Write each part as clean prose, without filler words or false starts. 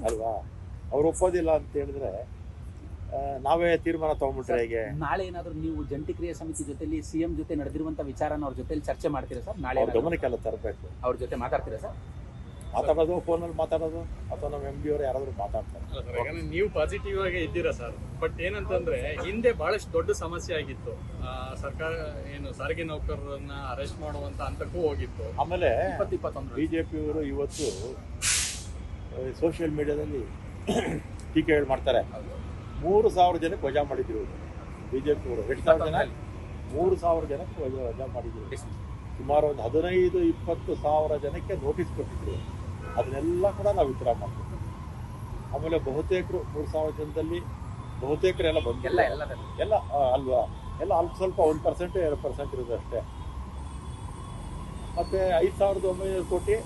ಅಲ್ವಾ? ಅವ್ರು ಒಪ್ಪೋದಿಲ್ಲ ಅಂತ ಹೇಳಿದ್ರೆ ನಾವೇ ತೀರ್ಮಾನ ತಗೊಂಡ್ಬಿಟ್ರೆ ಹೇಗೆ? ನಾಳೆ ಏನಾದರೂ ನೀವು ಜಂಟಿ ಕ್ರಿಯಾ ಸಮಿತಿ ಜೊತೆಲಿ ಸಿಎಂ ಜೊತೆ ನಡೆದಿರುವಂತ ವಿಚಾರನ ಅವ್ರ ಜೊತೆಲಿ ಚರ್ಚೆ ಮಾಡ್ತೀರಾ ಸರ್? ನಾಳೆ ಅವ್ರ ಗಮನಕ್ಕೆಲ್ಲ ತರಬೇಕು. ಅವ್ರ ಜೊತೆ ಮಾತಾಡ್ತೀರಾ ಸರ್? ಮಾತಾಡೋದು, ಫೋನಲ್ಲಿ ಮಾತಾಡೋದು, ಅಥವಾ ನಮ್ಮ ಎಂ ಡಿ ಅವರು ಯಾರಾದರೂ ಮಾತಾಡ್ತಾರೆ. ನೀವು ಪಾಸಿಟಿವ್ ಆಗಿ ಇದ್ದೀರಾ ಸರ್, ಬಟ್ ಏನಂತಂದ್ರೆ ಹಿಂದೆ ಬಹಳಷ್ಟು ದೊಡ್ಡ ಸಮಸ್ಯೆ ಆಗಿತ್ತು. ಸರ್ಕಾರ ಏನು ಸಾರಿಗೆ ನೌಕರರನ್ನ ಅರೆಸ್ಟ್ ಮಾಡುವಂತ ಹಂತಕ್ಕೂ ಹೋಗಿತ್ತು. ಆಮೇಲೆ 2021 ಬಿಜೆಪಿಯವರು ಇವತ್ತು ಸೋಷಿಯಲ್ ಮೀಡಿಯಾದಲ್ಲಿ ಟೀಕೆ ಮಾಡ್ತಾರೆ. 3,000 ಜನಕ್ಕೆ ವಜಾ ಮಾಡಿದ್ರು ಬಿಜೆಪಿಯವರು. 2,000 ಜನ, 3,000 ಜನಕ್ಕೆ ವಜಾ ಮಾಡಿದ್ರು. ಸುಮಾರು ಒಂದು 15-20 ಸಾವಿರ ಜನಕ್ಕೆ ನೋಟಿಸ್ ಕೊಟ್ಟಿದ್ರು. ಅದನ್ನೆಲ್ಲ ಕೂಡ ನಾವು ವಿತ್ಡ್ರಾ ಮಾಡ್ತೀವಿ. ಆಮೇಲೆ ಬಹುತೇಕರು 3,000 ಜನದಲ್ಲಿ ಬಹುತೇಕರೆಲ್ಲ ಬಂದಿಲ್ಲ, ಎಲ್ಲ ಅಲ್ವಾ, ಎಲ್ಲ ಅಲ್ಪ ಸ್ವಲ್ಪ 1% 2% ಇರೋದು ಅಷ್ಟೇ. ಮತ್ತು 5,900 ಕೋಟಿ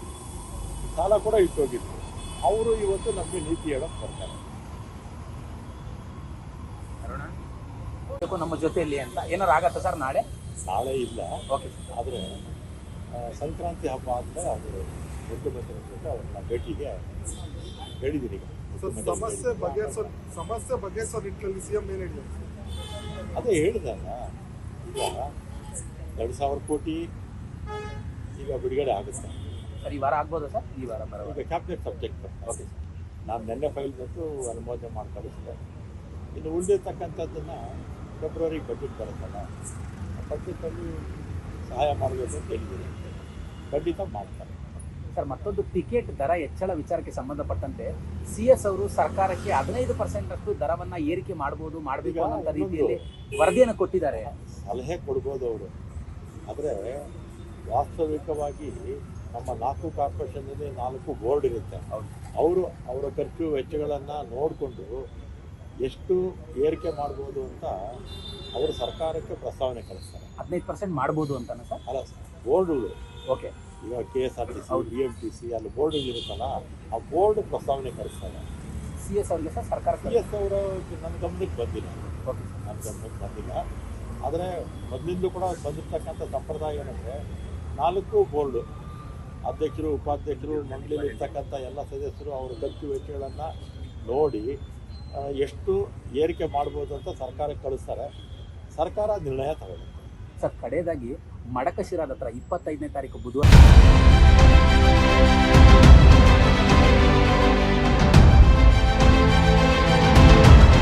ಸಾಲ ಕೂಡ ಇಟ್ಟೋಗಿದ್ರು. ಅವರು ಇವತ್ತು ನಮಗೆ ನೀತಿ ಹೇಳೋಕೆ ಬರ್ತಾರೆ. ನಮ್ಮ ಜೊತೆಯಲ್ಲಿ ಅಂತ ಏನಾರು ಆಗತ್ತಾ ಸರ್? ನಾಳೆ ಇಲ್ಲ. ಓಕೆ, ಆದರೆ ಸಂಕ್ರಾಂತಿ ಹಬ್ಬ ಆದಮೇಲೆ ಅದು ಮುಖ್ಯಮಂತ್ರಿ ಅವ್ರನ್ನ ಭೇಟಿಗೆ ಹೇಳಿದ್ದೀನಿ. ಸಮಸ್ಯೆ ಬಗೆಹರಿಸೋ ನಿಟ್ಟಿನಲ್ಲಿ ಸಿಎಂ ಏನು ಹೇಳಿದ್ರು? ಅದೇ ಹೇಳಿದಲ್ಲ, ಈಗ 2,000 ಕೋಟಿ ಈಗ ಬಿಡುಗಡೆ ಆಗುತ್ತೆ ಸರ್. ಈ ವಾರ ಆಗ್ಬೋದಾ ಸರ್? ಈ ವಾರ ಈಗ ಕ್ಯಾಬಿನೆಟ್ ಸಬ್ಜೆಕ್ಟ್. ಓಕೆ, ನಾನು ನಿನ್ನೆ ಫೈಲ್ ಬಂದು ಅನುಮೋದನೆ ಮಾಡಿ ಕಳಿಸಿದೆ. ಇನ್ನು ಉಳಿದಿರ್ತಕ್ಕಂಥದ್ದನ್ನು ಫೆಬ್ರವರಿಗೆ ಬಜೆಟ್ ಬರುತ್ತಲ್ಲ, ಆ ಬಜೆಟಲ್ಲಿ ಸಹಾಯ ಮಾಡಬೇಕು ಅಂತ ಹೇಳಿದ್ದೀನಿ. ಖಂಡಿತ ಮಾಡ್ತಾರೆ ಸರ್. ಮತ್ತೊಂದು ಟಿಕೆಟ್ ದರ ಹೆಚ್ಚಳ ವಿಚಾರಕ್ಕೆ ಸಂಬಂಧಪಟ್ಟಂತೆ CS ಅವರು ಸರ್ಕಾರಕ್ಕೆ 15% ದರವನ್ನ ಏರಿಕೆ ಮಾಡಬೇಕು ಅನ್ನೋ ರೀತಿಯಲ್ಲಿ ವರದಿಯನ್ನು ಕೊಟ್ಟಿದ್ದಾರೆ. ಸಲಹೆ ಕೊಡ್ಬೋದು ಅವರು, ಆದರೆ ವಾಸ್ತವಿಕವಾಗಿ ನಮ್ಮ 4 ಕಾರ್ಪೊರೇಷನ್ನಲ್ಲಿ 4 ಬೋರ್ಡ್ ಇರುತ್ತೆ. ಅವರು ಅವರ ಖರ್ಚು ವೆಚ್ಚಗಳನ್ನು ನೋಡಿಕೊಂಡು ಎಷ್ಟು ಏರಿಕೆ ಮಾಡ್ಬೋದು ಅಂತ ಅವರು ಸರ್ಕಾರಕ್ಕೆ ಪ್ರಸ್ತಾವನೆ ಕಳಿಸ್ತಾರೆ. 15% ಮಾಡ್ಬೋದು ಅಂತಾನೆ ಸರ್? ಅಲ್ಲ, ಬೋರ್ಡು. ಓಕೆ, ಈಗ KSRTC, BMTC ಅಲ್ಲಿ ಬೋರ್ಡ್ ಇರುತ್ತಲ್ಲ, ಆ ಬೋರ್ಡ್ ಪ್ರಸ್ತಾವನೆ ಕಳಿಸ್ತಾರೆ. CS ಅವರಿಗೆ ಸರ್ ಸರ್ಕಾರ? CS ಅವರು ನನ್ನ ಗಮನಕ್ಕೆ ಬಂದಿಲ್ಲ. ಓಕೆ, ನನ್ನ ಗಮನಕ್ಕೆ ಬಂದಿಲ್ಲ. ಆದರೆ ಮೊದಲಿಂದ ಕೂಡ ಬಂದಿರ್ತಕ್ಕಂಥ ಸಂಪ್ರದಾಯ ಏನಂದರೆ 4 ಬೋರ್ಡು, ಅಧ್ಯಕ್ಷರು, ಉಪಾಧ್ಯಕ್ಷರು, ಮಂಡಳಿಯಲ್ಲಿ ಇರ್ತಕ್ಕಂಥ ಎಲ್ಲ ಸದಸ್ಯರು ಅವರ ಖರ್ಚು ವೆಚ್ಚಗಳನ್ನು ನೋಡಿ ಎಷ್ಟು ಏರಿಕೆ ಮಾಡ್ಬೋದು ಅಂತ ಸರ್ಕಾರಕ್ಕೆ ಕಳಿಸ್ತಾರೆ. ಸರ್ಕಾರ ನಿರ್ಣಯ ತಗೊಳ್ಳುತ್ತೆ ಸರ್. ಕಡೆಯದಾಗಿ ಮಡಕಶಿರಾದ ಹತ್ರ 25ನೇ ತಾರೀಕು ಬುಧವಾರ